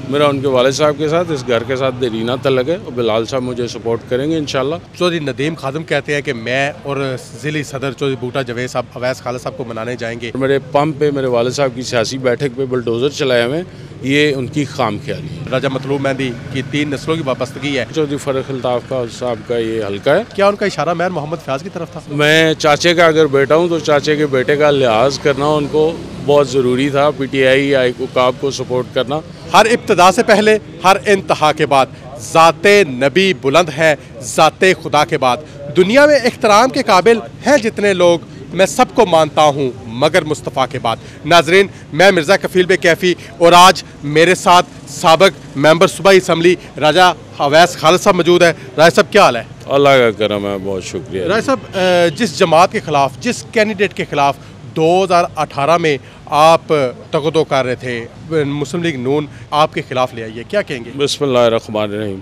मेरा उनके वालिद साहब के साथ, इस घर के साथ देरीना तल्लक है और बिलाल साहब मुझे सपोर्ट करेंगे इंशाल्लाह। चौधरी नदीम खादिम कहते हैं कि मैं और ज़िली सदर चौधरी बूटा जवेद साहब अवैस खालिद साहब को मनाने जाएंगे। मेरे पंप पे मेरे वालिद साहब की सियासी बैठक पे बुलडोज़र चलाए हुए, ये उनकी खाम ख्याली है। राजा मतलूब मेहंदी की 3 नस्लों की वाबस्तगी है। चौधरी फ़र्रुख अल्ताफ़ साहब का ये हल्का है। क्या उनका इशारा मेयर मोहम्मद फयाज की तरफ था? मैं चाचे का अगर बेटा हूँ तो चाचे के बेटे का लिहाज करना उनको बहुत ज़रूरी था। PTI या उकाब को सपोर्ट करना। हर इब्तदा से पहले, हर इंतहा के बाद ज़ाते नबी बुलंद है, ज़ाते खुदा के बाद। दुनिया में इख्तराम के काबिल हैं जितने लोग, मैं सबको मानता हूँ मगर मुस्तफ़ा के बाद। नाजरीन, मैं मिर्ज़ा कफ़ील बे कैफ़ी और आज मेरे साथ साबिक मेंबर सूबाई असम्बली राजा अवैस खालिद साहब मौजूद है। राजा साहब क्या हाल है? अल्लाह का करम है, बहुत शुक्रिया। राजा साहब, जिस जमात के ख़िलाफ़, जिस कैंडिडेट के ख़िलाफ़ 2018 में आप तगदो कर रहे थे, मुस्लिम लीग नून आपके खिलाफ ले आई है, क्या कहेंगे? बिस्मिल्लाहिर्रहमानिर्रहीम।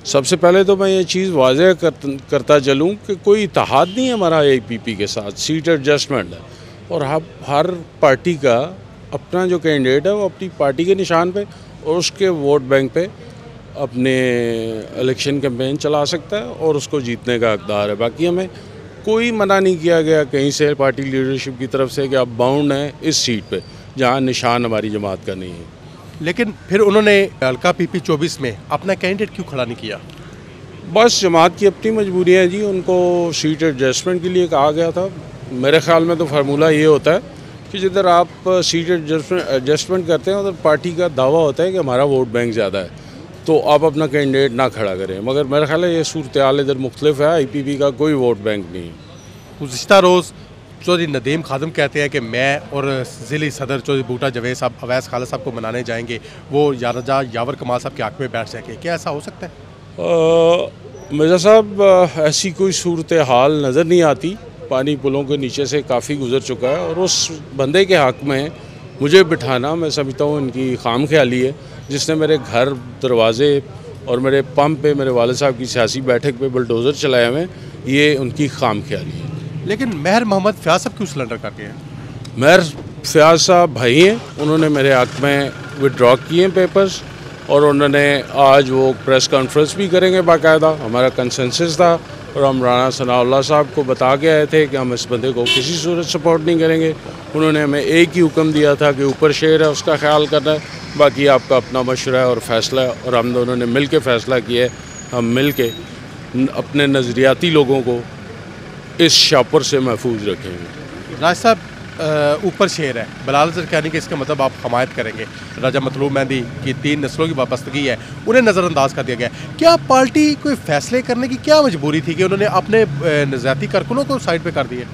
सबसे पहले तो मैं ये चीज़ वाज़ेह करता चलूँ कि कोई इत्तेहाद नहीं है हमारा APP के साथ, सीट एडजस्टमेंट है। और हर पार्टी का अपना जो कैंडिडेट है वो अपनी पार्टी के निशान पे और उसके वोट बैंक पे अपने इलेक्शन कैंपेन चला सकता है और उसको जीतने का हकदार है। बाकी हमें कोई मना नहीं किया गया कहीं से पार्टी लीडरशिप की तरफ से कि आप बाउंड हैं इस सीट पे जहां निशान हमारी जमात का नहीं है। लेकिन फिर उन्होंने हल्का PP 24 में अपना कैंडिडेट क्यों खड़ा नहीं किया? बस जमात की अपनी मजबूरी है जी, उनको सीट एडजस्टमेंट के लिए कहा गया था। मेरे ख्याल में तो फार्मूला ये होता है कि जिधर आप सीट एडजस्टमेंट करते हैं उधर पार्टी का दावा होता है कि हमारा वोट बैंक ज़्यादा है, तो आप अपना कैंडिडेट ना खड़ा करें। मगर मेरा ख्याल है ये सूरत हाल इधर मुख्तलिफ है, IPP का कोई वोट बैंक नहीं है। गुज़िश्ता रोज़ चौधरी नदीम खादिम कहते हैं कि मैं और ज़िली सदर चौधरी बूटा जवेद साहब अवैस खालिद साहब को मनाने जाएंगे, वो राजा यावर कमाल साहब के हक़ में बैठ जाएंगे। क्या ऐसा हो सकता है? मिर्ज़ा साहब, ऐसी कोई सूरत हाल नज़र नहीं आती। पानी पुलों के नीचे से काफ़ी गुजर चुका है और उस बंदे के हक़ में मुझे बिठाना, मैं समझता हूँ इनकी खाम ख्याली है, जिसने मेरे घर दरवाजे और मेरे पंप पे मेरे वालिद साहब की सियासी बैठक पे बुलडोज़र चलाए हुए, ये उनकी खाम ख्याली है। लेकिन मेयर मोहम्मद फयाज साहब क्यों सरेंडर कर गए हैं? मेयर फयाज साहब भाई हैं, उन्होंने मेरे हक़ में विड्रॉ किए हैं पेपर्स और उन्होंने आज वो प्रेस कॉन्फ्रेंस भी करेंगे बाकायदा। हमारा कंसेंसस था और हम राना सनाउल्लाह साहब को बता के आए थे कि हम इस बंदे को किसी सूरत सपोर्ट नहीं करेंगे। उन्होंने हमें एक ही हुक्म दिया था कि ऊपर शेर है उसका ख्याल करना है, बाकी आपका अपना मशवरा है और फ़ैसला है। और हम दोनों ने मिल के फ़ैसला किया है, हम मिल के अपने नज़रियाती लोगों को इस शापर से महफूज रखेंगे। राज साहब, ऊपर शेर है, बिलाल ज़रक़ानी के इसका मतलब आप हमायत करेंगे। राजा मतलूब मेहंदी की 3 नस्लों की वाबस्तगी है, उन्हें नज़रअंदाज कर दिया गया। क्या पार्टी कोई फ़ैसले करने की क्या मजबूरी थी कि उन्होंने अपने नज़ाती कारकुनों को साइड पे कर दिए?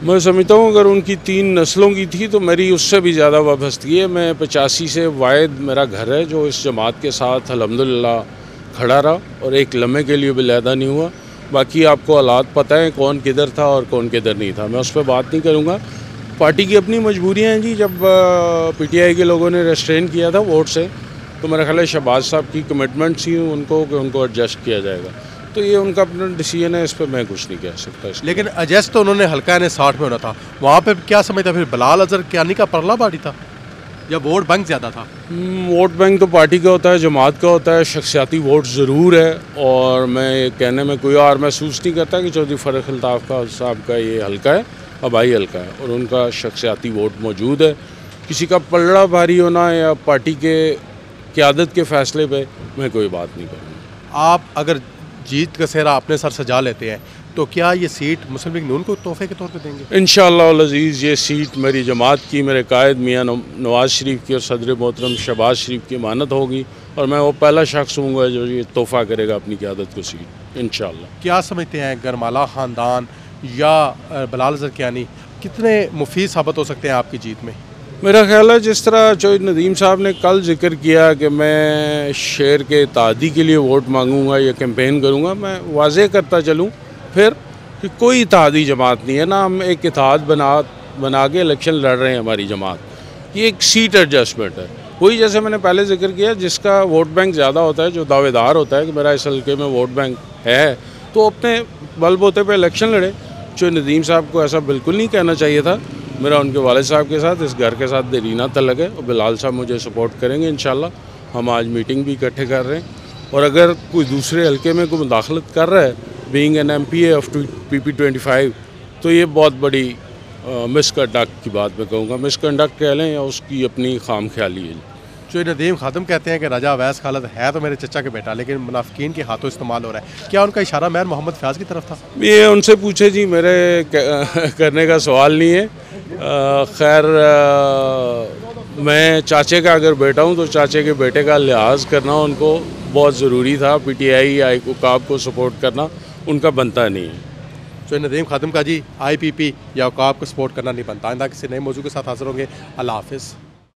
मैं समझता हूँ अगर उनकी 3 नस्लों की थी तो मेरी उससे भी ज़्यादा वाबस्तगी है। मैं 85 से वायद मेरा घर है जो इस जमात के साथ अल्हम्दुलिल्लाह खड़ा रहा और एक लम्हे के लिए भी लैदा नहीं हुआ। बाकी आपको हालात पता है कौन किधर था और कौन किधर नहीं था, मैं उस पर बात नहीं करूँगा। पार्टी की अपनी मजबूरियाँ हैं जी। जब PTI के लोगों ने रेस्ट्रेन किया था वोट से, तो मेरा ख्याल है शहबाज साहब की कमिटमेंट थी उनको कि उनको एडजस्ट किया जाएगा, तो ये उनका अपना डिसीजन है, इस पर मैं कुछ नहीं कह सकता। लेकिन एडजस्ट तो उन्होंने हल्का ने 60 में होना था, वहाँ पे क्या समझता फिर बिलाल ज़रक़ानी का परला बाड़ी था या वोट बैंक ज़्यादा था? वोट बैंक तो पार्टी का होता है, जमात का होता है, शख्सियाती वोट ज़रूर है। और मैं कहने में कोई और महसूस नहीं करता कि चौधरी फ़र्रुख अल्ताफ़ साहब का ये हल्का है, आबाई हल्का है और उनका शख्सियाती वोट मौजूद है। किसी का पलड़ा भारी होना या पार्टी के क़यादत के फ़ैसले पे मैं कोई बात नहीं करूँगा। आप अगर जीत का सेहरा अपने सर सजा लेते हैं तो क्या ये सीट मुस्लिम लीग नून को तोहफे के तौर पे देंगे? इंशाअल्लाह अज़ीज़, ये सीट मेरी जमात की, मेरे कायद मियाँ नवाज़ शरीफ की और सदर मोहतरम शहबाज शरीफ की अमानत होगी और मैं वो पहला शख्स हूँगा जो ये तोहफ़ा करेगा अपनी क़यादत को सीट, इंशाअल्लाह। क्या समझते हैं गरमाला ख़ानदान या बिलाल ज़रक़ानी कितने मुफीद साबित हो सकते हैं आपकी जीत में? मेरा ख्याल है जिस तरह चौधरी नदीम साहब ने कल जिक्र किया कि मैं शेर के इत्तेहादी के लिए वोट मांगूंगा या कैंपेन करूंगा, मैं वाज़ेह करता चलूं फिर कि कोई इत्तेहादी जमात नहीं है ना, हम एक इत्तेहाद बना के इलेक्शन लड़ रहे हैं। हमारी जमात ये एक सीट एडजस्टमेंट है, वही जैसे मैंने पहले जिक्र किया, जिसका वोट बैंक ज़्यादा होता है, जो दावेदार होता है कि मेरा इस हल्के में वोट बैंक है, तो अपने बलबूते पर इलेक्शन लड़े। चौधरी नदीम साहब को ऐसा बिल्कुल नहीं कहना चाहिए था। मेरा उनके वालिद साहब के साथ, इस घर के साथ देरीना तल्लक है और बिलाल साहब मुझे सपोर्ट करेंगे इंशाल्लाह। हम आज मीटिंग भी इकट्ठे कर रहे हैं। और अगर कोई दूसरे हल्के में कोई मुदाखलत कर रहा है being an MPA of PP25, तो ये बहुत बड़ी मिसकंडक्ट की बात मैं कहूँगा। मिसकंडक्ट कह लें या उसकी अपनी खाम ख्याली है। जो नदीम खादम कहते हैं कि राजा अवैस खालिद है तो मेरे चचा के बेटा, लेकिन मुनाफिकीन के हाथों इस्तेमाल हो रहा है, क्या उनका इशारा मेयर मोहम्मद फयाज की तरफ था? ये उनसे पूछे जी, मेरे करने का सवाल नहीं है। खैर मैं चाचे का अगर बेटा हूँ तो चाचे के बेटे का लिहाज करना उनको बहुत ज़रूरी था। PTI या उकाब को सपोर्ट करना उनका बनता नहीं है। जो नदीम खादम का जी IPP या उकाब को सपोर्ट करना नहीं बनता। आइंदा किसी नए मौजू के साथ हाजिर होंगे। अल्लाह हाफिज़।